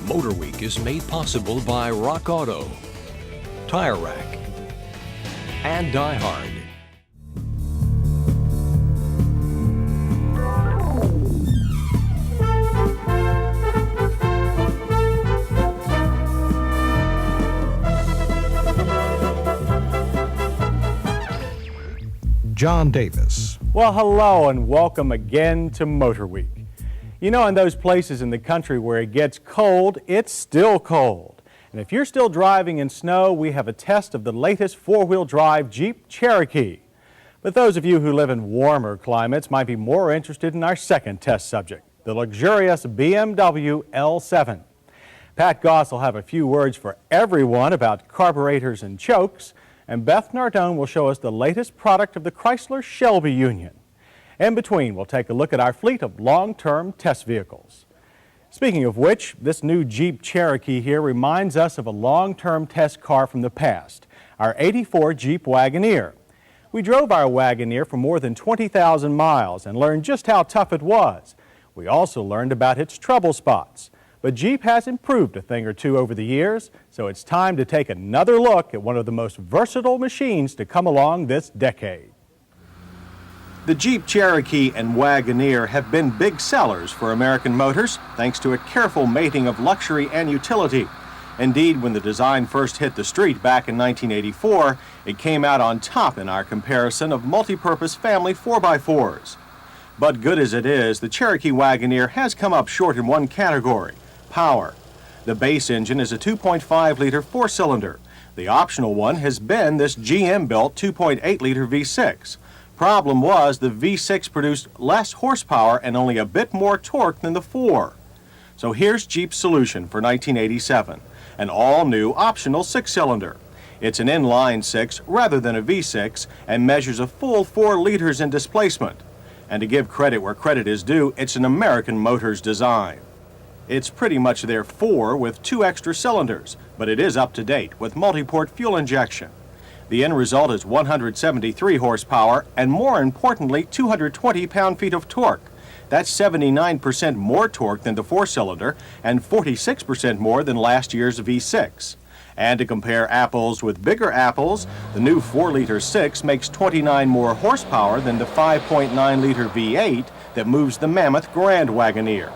Motor Week is made possible by Rock Auto, Tire Rack, and Die Hard. John Davis. Well, hello and welcome again to Motor Week. You know, in those places in the country where it gets cold, it's still cold. And if you're still driving in snow, we have a test of the latest four-wheel drive Jeep Cherokee. But those of you who live in warmer climates might be more interested in our second test subject, the luxurious BMW L7. Pat Goss will have a few words for everyone about carburetors and chokes, and Beth Nardone will show us the latest product of the Chrysler-Shelby union. In between, we'll take a look at our fleet of long-term test vehicles. Speaking of which, this new Jeep Cherokee here reminds us of a long-term test car from the past, our '84 Jeep Wagoneer. We drove our Wagoneer for more than 20,000 miles and learned just how tough it was. We also learned about its trouble spots. But Jeep has improved a thing or two over the years, so it's time to take another look at one of the most versatile machines to come along this decade. The Jeep Cherokee and Wagoneer have been big sellers for American motors, thanks to a careful mating of luxury and utility. Indeed, when the design first hit the street back in 1984, it came out on top in our comparison of multi-purpose family 4x4s. But good as it is, the Cherokee Wagoneer has come up short in one category: power. The base engine is a 2.5-liter four-cylinder. The optional one has been this GM-built 2.8-liter V6. Problem was the V6 produced less horsepower and only a bit more torque than the 4. So here's Jeep's solution for 1987, an all-new optional 6-cylinder. It's an inline 6 rather than a V6 and measures a full 4 liters in displacement. And to give credit where credit is due, it's an American Motors design. It's pretty much their 4 with 2 extra cylinders, but it is up to date with multi-port fuel injection. The end result is 173 horsepower and, more importantly, 220 pound-feet of torque. That's 79% more torque than the 4-cylinder and 46% more than last year's V6. And to compare apples with bigger apples, the new 4-liter 6 makes 29 more horsepower than the 5.9-liter V8 that moves the mammoth Grand Wagoneer.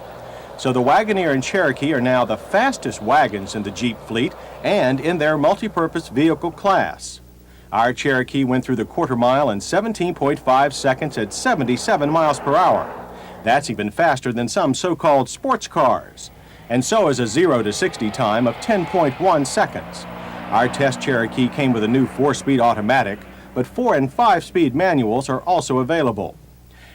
So the Wagoneer and Cherokee are now the fastest wagons in the Jeep fleet and in their multi-purpose vehicle class. Our Cherokee went through the quarter mile in 17.5 seconds at 77 miles per hour. That's even faster than some so-called sports cars. And so is a 0 to 60 time of 10.1 seconds. Our test Cherokee came with a new 4-speed automatic, but 4- and 5-speed manuals are also available.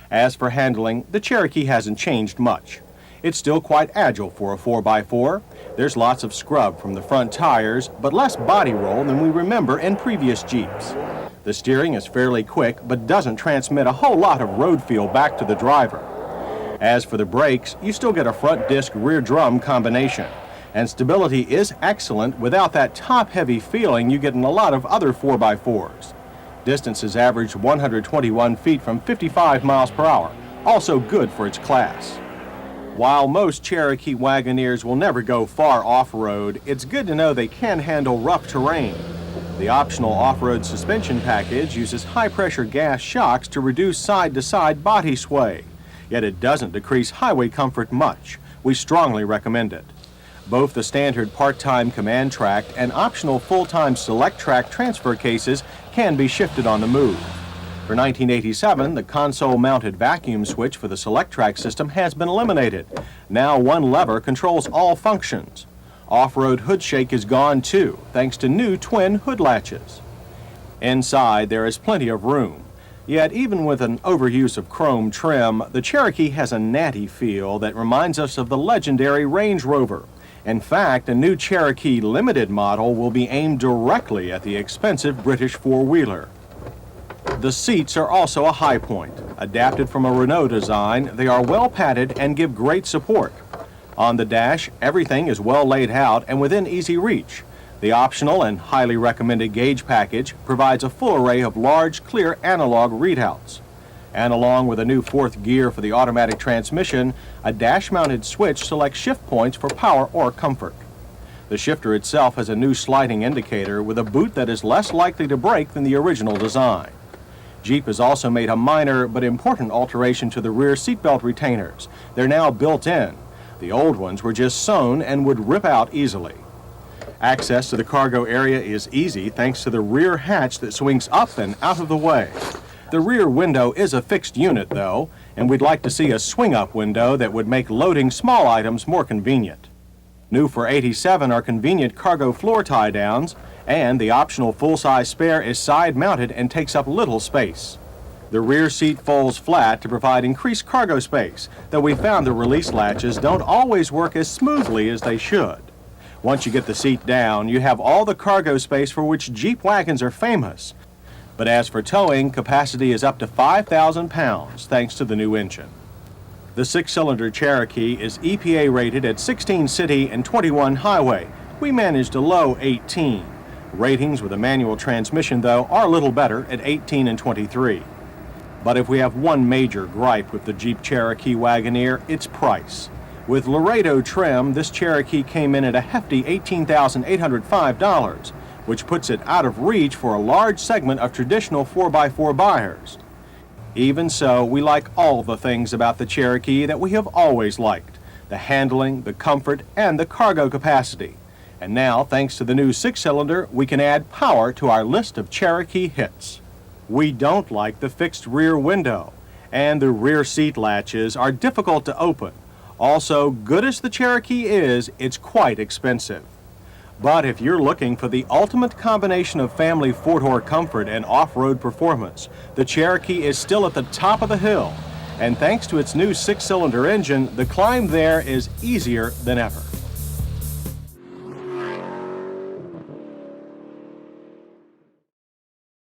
As for handling, the Cherokee hasn't changed much. It's still quite agile for a 4x4. There's lots of scrub from the front tires, but less body roll than we remember in previous Jeeps. The steering is fairly quick, but doesn't transmit a whole lot of road feel back to the driver. As for the brakes, you still get a front disc rear drum combination, and stability is excellent without that top-heavy feeling you get in a lot of other 4x4s. Distances average 121 feet from 55 miles per hour, also good for its class. While most Cherokee Wagoneers will never go far off-road, it's good to know they can handle rough terrain. The optional off-road suspension package uses high-pressure gas shocks to reduce side-to-side body sway. Yet it doesn't decrease highway comfort much. We strongly recommend it. Both the standard part-time command track and optional full-time select track transfer cases can be shifted on the move. For 1987, the console-mounted vacuum switch for the select track system has been eliminated. Now one lever controls all functions. Off-road hood shake is gone too, thanks to new twin hood latches. Inside, there is plenty of room. Yet even with an overuse of chrome trim, the Cherokee has a natty feel that reminds us of the legendary Range Rover. In fact, a new Cherokee Limited model will be aimed directly at the expensive British four-wheeler. The seats are also a high point. Adapted from a Renault design, they are well padded and give great support. On the dash, everything is well laid out and within easy reach. The optional and highly recommended gauge package provides a full array of large, clear analog readouts. And along with a new fourth gear for the automatic transmission, a dash-mounted switch selects shift points for power or comfort. The shifter itself has a new sliding indicator with a boot that is less likely to break than the original design. Jeep has also made a minor but important alteration to the rear seatbelt retainers. They're now built in. The old ones were just sewn and would rip out easily. Access to the cargo area is easy thanks to the rear hatch that swings up and out of the way. The rear window is a fixed unit, though, and we'd like to see a swing-up window that would make loading small items more convenient. New for '87 are convenient cargo floor tie-downs, and the optional full-size spare is side-mounted and takes up little space. The rear seat folds flat to provide increased cargo space, though we found the release latches don't always work as smoothly as they should. Once you get the seat down, you have all the cargo space for which Jeep wagons are famous. But as for towing, capacity is up to 5,000 pounds thanks to the new engine. The six-cylinder Cherokee is EPA rated at 16 city and 21 highway. We managed a low 18. Ratings with a manual transmission, though, are a little better at 18 and 23. But if we have one major gripe with the Jeep Cherokee Wagoneer, it's price. With Laredo trim, this Cherokee came in at a hefty $18,805, which puts it out of reach for a large segment of traditional 4x4 buyers. Even so, we like all the things about the Cherokee that we have always liked: the handling, the comfort, and the cargo capacity. And now, thanks to the new six-cylinder, we can add power to our list of Cherokee hits. We don't like the fixed rear window, and the rear seat latches are difficult to open. Also, good as the Cherokee is, it's quite expensive. But if you're looking for the ultimate combination of family four-door comfort and off-road performance, the Cherokee is still at the top of the hill. And thanks to its new six-cylinder engine, the climb there is easier than ever.